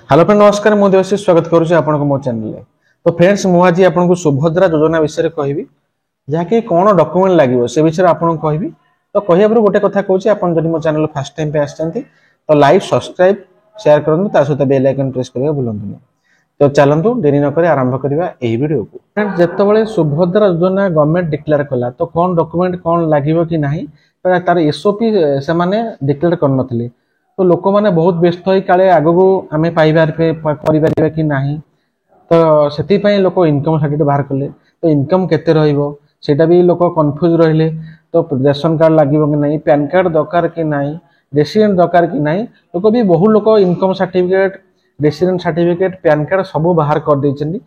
Hello friend नमस्कार मु देवशी स्वागत करुच्ची आपको मो चैनल तो फ्रेंड्स मु आज आपको सुभद्रा योजना विषय कहबी जहाँकि कौन डॉक्यूमेंट लगे से विषय आपको कहबी तो कहया गोटे कथा कहूँ आप मो चैनल फर्स्ट टाइम पे आसते तो लाइक सब्सक्राइब शेयर करूँ सहित बेल आइकन प्रेस करने भूलु तो चलतु डेरी नक आरंभ करवा यही वीडियो को फ्रेंड्स जितेबाला सुभद्रा योजना गवर्नमेंट डिक्लेयर कला तो कौन डॉक्यूमेंट कौन लगे कि ना तार एसओपी से डिक्लेयर कर तो लोक मैंने बहुत व्यस्त हो काले आग को आम पाइबार कि ना तो से लोक इनकम सर्टिफिकेट बाहर कले तो इनकम केते रहिबो सेटा भी लोक कन्फ्यूज रहिले तो रेशन कार्ड लगे कि नहीं पैन कार्ड दरकार कि नहीं रेसिडेंट दरकार कि नहीं लोक भी बहु लोक income certificate resident certificate pan card सब बाहर कर देइछन्ती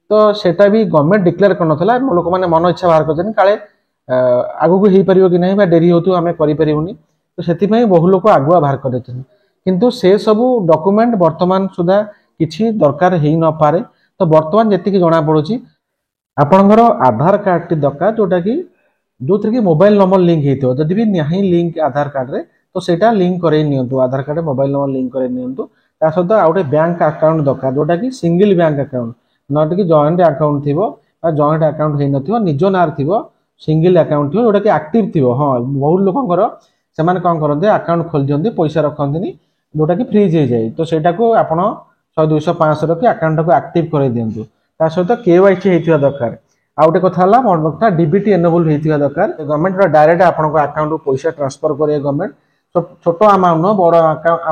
तो सेटा भी गवर्नमेंट डिक्लेयर करनथला लोक माने मन इच्छा बाहर करछन काले आगु को हेई परिबो कि नहीं बा डेरी होतु आमे करि परिबोनी तो से बहु लोक आगुआ बाहर कर किंतु से सबू डॉक्यूमेंट वर्तमान सुधा किछि दरकार हेई न पारे तो वर्तमान जेतिकी जना पड़ुछि आपनकर आधार कार्ड टी दरकार जोटा कि जो थी मोबाइल नंबर लिंक होइतो जदि भी नहीं लिंक आधार कार्ड रे तो सेटा लिंक करे नियंतु आधार कार्ड मोबाइल नंबर लिंक करे नियंतु ता सहित आ गोटे बैंक अकाउंट दरकार जोटा कि सिंगल बैंक अकाउंट नट कि जॉइंट अकाउंट थिबो बा जॉइंट अकाउंट हेई नथिबो निज नार थिबो सिंगल अकाउंट थिबो जोटा कि एक्टिव थिबो हां बहुत लोकंकर सेमाने कौन करते अकाउंट खोल दिखती पैसा रखती जोटा कि फ्रीज हो जाए तो सेटा को आप 100 200 500 रखी अकाउंट को एक्टिव कर दिंतु सहित केवाईसी होता दरकार आ गोटे कथा डीबीटी एनेबल होता दरकार गवर्नमेंट डायरेक्ट आपको अकाउंट को पैसा ट्रांसफर करे गवर्नमेंट छोट अमाउंट न बड़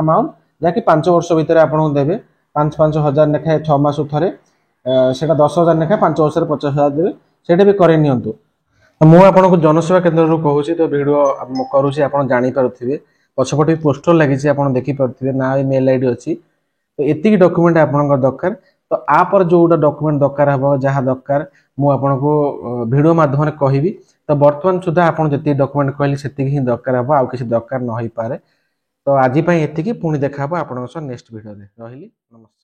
अमाउंट जहाँकि 5 वर्ष भितर आपको देवे 5-5 हजार लेखाएं 6 मास थे से 10 हजार लेखाएं 5 वर्ष 50 हजार देवे से भी करे नियंतु मुझे आपको जनसेवा केन्द्र कहूँ तो भिडियो करुँच आप जापे पछपटे पोस्टर लगी आप देखिपे ना मेल आईडी अच्छी तो एतिक डॉक्यूमेंट आपन दरकार तो आप जो डॉक्यूमेंट दरकार हम जहाँ दरकार मुझे भिडियो माध्यम कहबी तो बर्तमान सुधा आप जी डॉक्यूमेंट कहली से ही दरकार हम आउ किसी दरकार न हो पारे तो आज एतिकी पुणी देखा आप नेक्स्ट भिडियो रही नमस्कार।